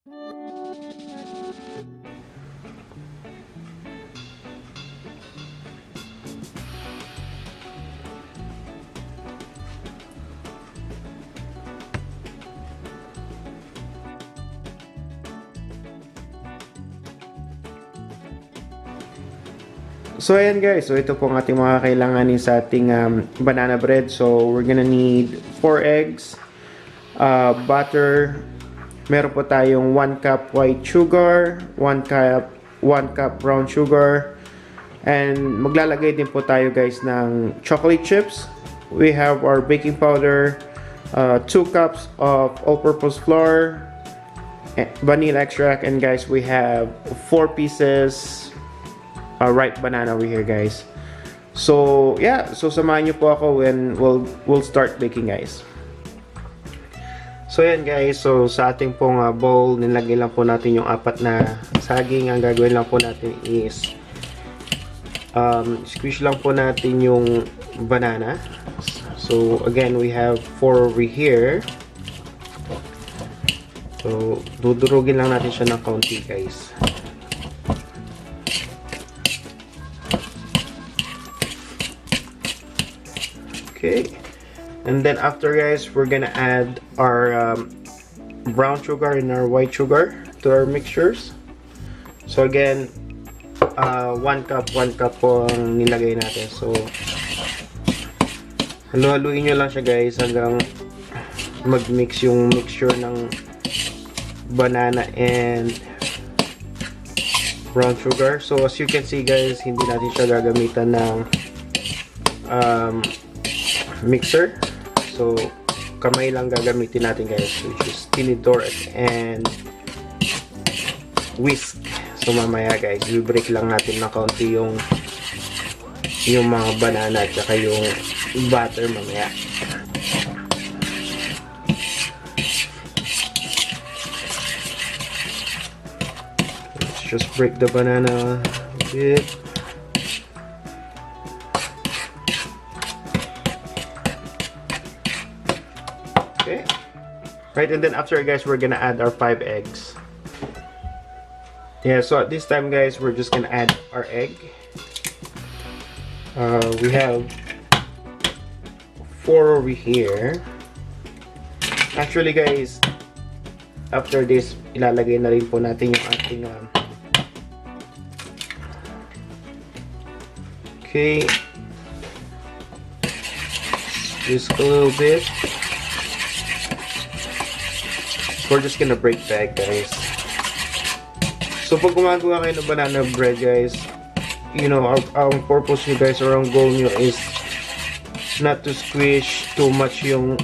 So ayan guys, so ito po ang ating mga kailanganin sa ating banana bread. So we're gonna need 4 eggs, butter, meron po tayong 1 cup white sugar, 1 cup brown sugar, and maglalagay din po tayo guys ng chocolate chips. We have our baking powder, 2 cups of all-purpose flour, vanilla extract, and guys we have 4 pieces ripe banana over here guys. So yeah, so samahan niyo po ako when we'll start baking guys. So yan guys, so sa ating pong bowl, nilagay lang po natin yung 4 na saging. Ang gagawin lang po natin is squeeze lang po natin yung banana. So again, we have 4 over here. So dudurugin lang natin siya ng kaunti guys. Okay, and then after guys, we're gonna add our brown sugar and our white sugar to our mixtures. So again, 1 cup po ang nilagay natin. So halu-haluin nyo lang siya guys hanggang mag-mix yung mixture ng banana and brown sugar. So as you can see guys, hindi natin siya gagamitan ng mixer. So kamay lang gagamitin natin guys, which is tinidor and whisk. So mamaya guys, i-break lang natin ng kaunti yung mga banana at saka yung butter mamaya. Let's just break the banana a bit. Okay, right, and then after guys, we're gonna add our 5 eggs. Yeah, so at this time guys, we're just gonna add our egg. We have 4 over here. Actually guys, after this, ilalagay na rin po natin yung ating okay, just a little bit. We're just gonna break the egg guys. So pag gumagawa kayo ng banana bread guys, you know, our purpose nyo guys, or ang goal nyo is not to squish too much yung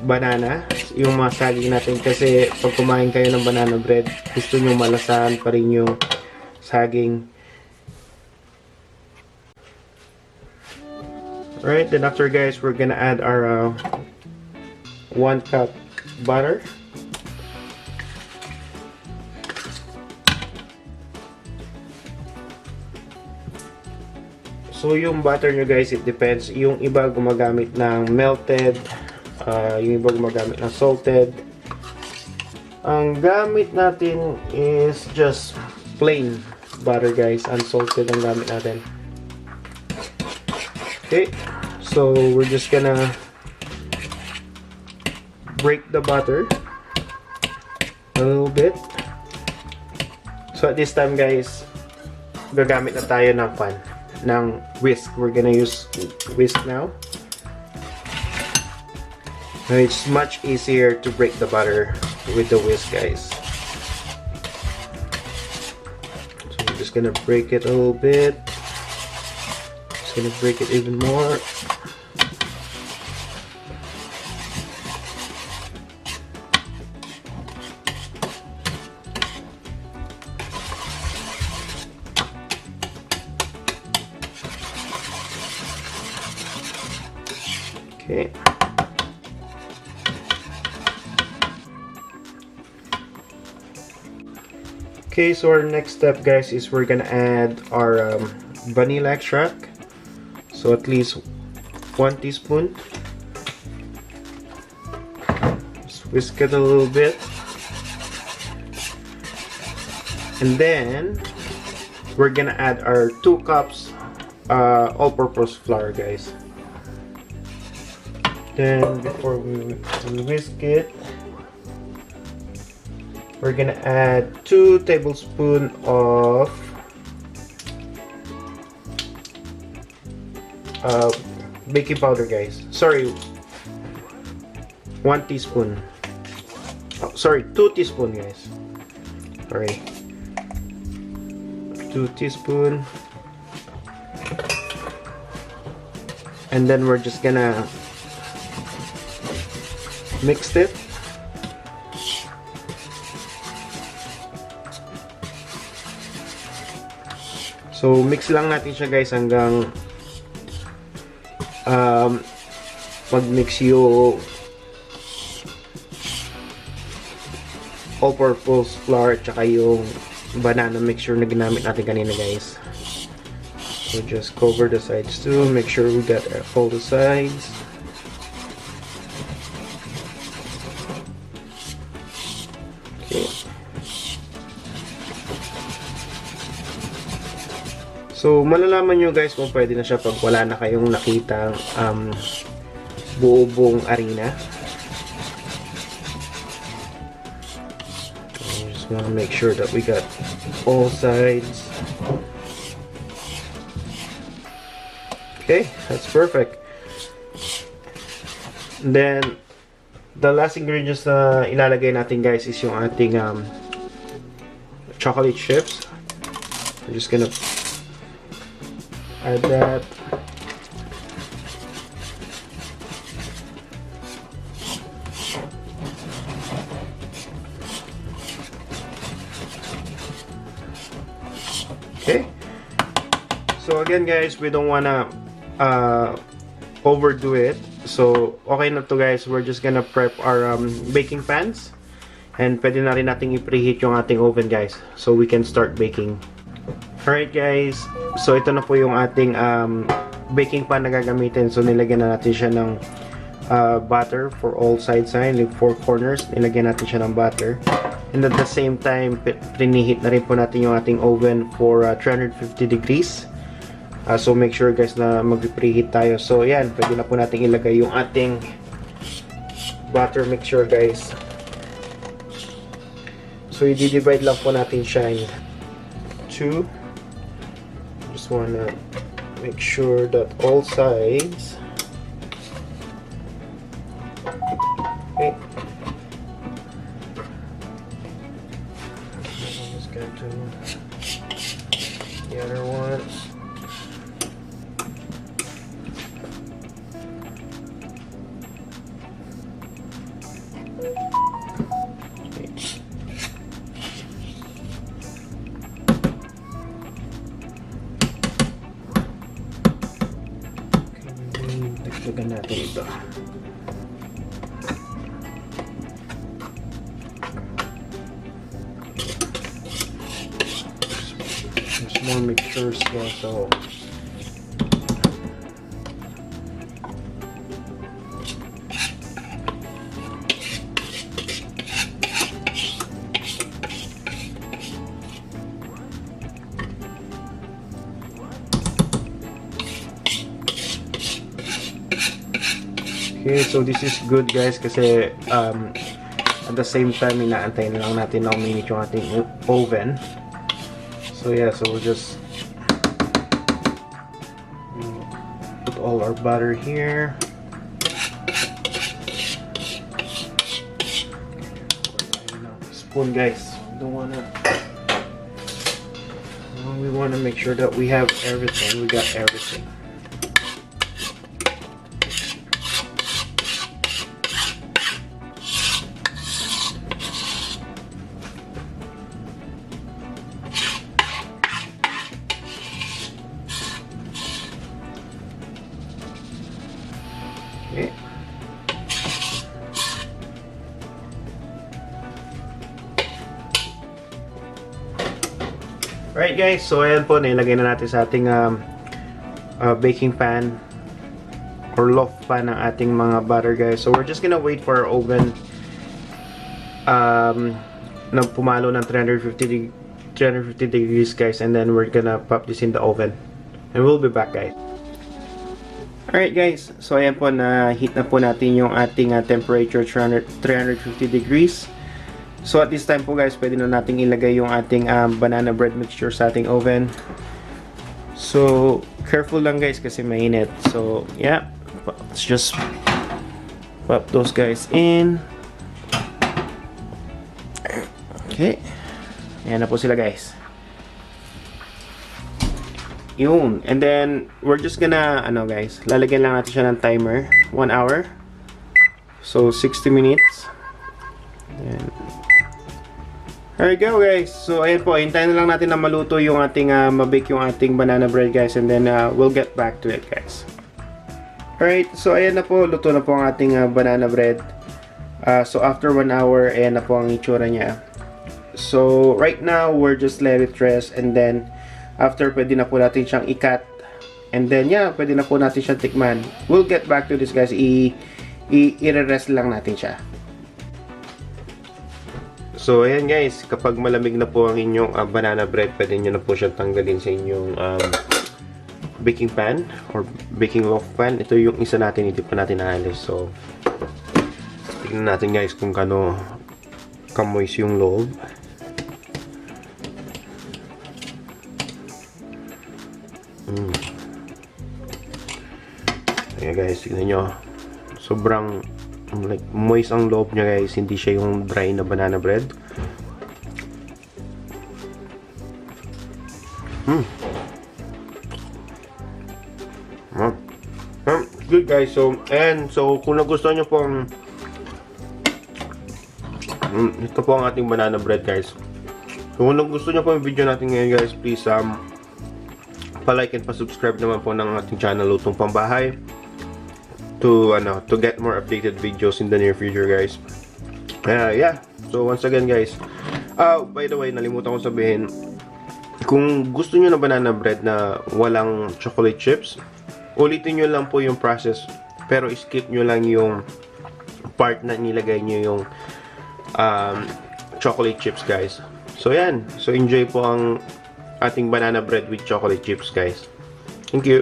banana, yung mga saging natin, kasi pag kumain kayo ng banana bread, gusto nyo malasahan pa rin yung saging. Alright, then after guys, we're gonna add our 1 cup butter. So yung butter nyo guys, it depends. Yung iba gumagamit ng melted, yung iba gumagamit ng salted. Ang gamit natin is just plain butter guys, unsalted ang gamit natin. Okay, so we're just gonna break the butter a little bit. So at this time guys, gagamit na tayo ng ng whisk. We're gonna use whisk now. It's much easier to break the butter with the whisk guys. So we're just gonna break it a little bit. Just gonna break it even more. Okay. Okay, so our next step guys is we're gonna add our vanilla extract. So at least 1 teaspoon. Just whisk it a little bit. And then we're gonna add our 2 cups all-purpose flour, guys. Then before we whisk it, we're gonna add 2 tablespoons of baking powder, guys. Sorry, 1 teaspoon. Oh, sorry, 2 teaspoons, guys. Sorry, 2 teaspoons. And then we're just gonna mix it. So mix lang natin siya, guys, hanggang mag-mix yung all-purpose flour at saka yung banana mixture na ginamit natin kanina, guys. So just cover the sides too, make sure we got all the sides. Okay. So malalaman nyo, guys, kung pwede na siya pag wala na kayong nakitang buo-buong arena. I just want to make sure that we got all sides. Okay, that's perfect. And then the last ingredients na ilalagay natin, guys, is yung ating chocolate chips. I'm just gonna add that. Okay. So again, guys, we don't wanna overdo it. So okay na to, guys. We're just gonna prep our baking pans. And pwede na rin nating i-preheat yung ating oven, guys, so we can start baking. Alright, guys, so ito na po yung ating baking pan na gagamitin. So nilagyan na natin siya ng butter for all sides, like 4 corners. Nilagyan natin siya ng butter. And at the same time, preheat na rin po natin yung ating oven for 350 degrees. So make sure, guys, na mag-preheat tayo. So yan, pwede na po natin ilagay yung ating butter mixture, guys. So i-divide lang po natin siya in 2. Just wanna make sure that all sides. Okay. Just go to the other one. Dagdagan natin ito. There's more mixtures here, so okay, so this is good, guys, kasi at the same time inaantay na lang natin na uminit yung ating oven. So yeah, so we'll just put all our butter here. Spoon, guys. We wanna make sure that we have everything. We got everything. Okay. Alright, guys, so ayan po, nilagay na natin sa ating baking pan or loaf pan ng ating mga butter, guys. So we're just gonna wait for our oven na pumalo ng 350 350 degrees, guys, and then we're gonna pop this in the oven. And we'll be back, guys. Alright, guys. So, ayan po, na heat na po natin yung ating temperature, 350 degrees. So, at this time po, guys, pwede na natin ilagay yung ating banana bread mixture sa ating oven. So, careful lang, guys, kasi mainit. So, yeah. Let's just pop those guys in. Okay. Ayan na po sila, guys. Yun. And then, we're just gonna, guys, lalagyan lang natin siya ng timer. 1 hour. So, 60 minutes. Ayan. There you go, guys. So, ayan po. Hintayin na lang natin na maluto yung ating, mabake yung ating banana bread, guys. And then, we'll get back to it, guys. Alright. So, ayan na po. Luto na po ang ating banana bread. So, after 1 hour, ayan na po ang itsura niya. So, right now, we're just let it rest. And then, after, pwede na po natin siyang i-cut. And then, yeah, pwede na po natin siyang tikman. We'll get back to this, guys. I-rest lang natin siya. So, ayan, guys. Kapag malamig na po ang inyong banana bread, pwede nyo na po siyang tanggalin sa inyong baking pan or baking loaf pan. Ito yung isa natin, hindi pa natin naalis. So, tignan natin, guys, kung kano kamoys yung loob. Ayan, guys, tignan nyo. Sobrang like moist ang loob niya, guys. Hindi siya yung dry na banana bread. Good, guys. So, and so kung nagustuhan nyo pong ito po ang ating banana bread, guys. So, kung gusto nyo po yung video natin ngayon, guys, please pa-like and pa-subscribe naman po ng ating channel Lutong Pambahay to get more updated videos in the near future, guys. Yeah. So, once again, guys, by the way, nalimutan ko sabihin, kung gusto nyo na banana bread na walang chocolate chips, ulitin nyo lang po yung process, pero skip nyo lang yung part na nilagay nyo yung chocolate chips, guys. So, yan. So, enjoy po ang ating banana bread with chocolate chips, guys. Thank you.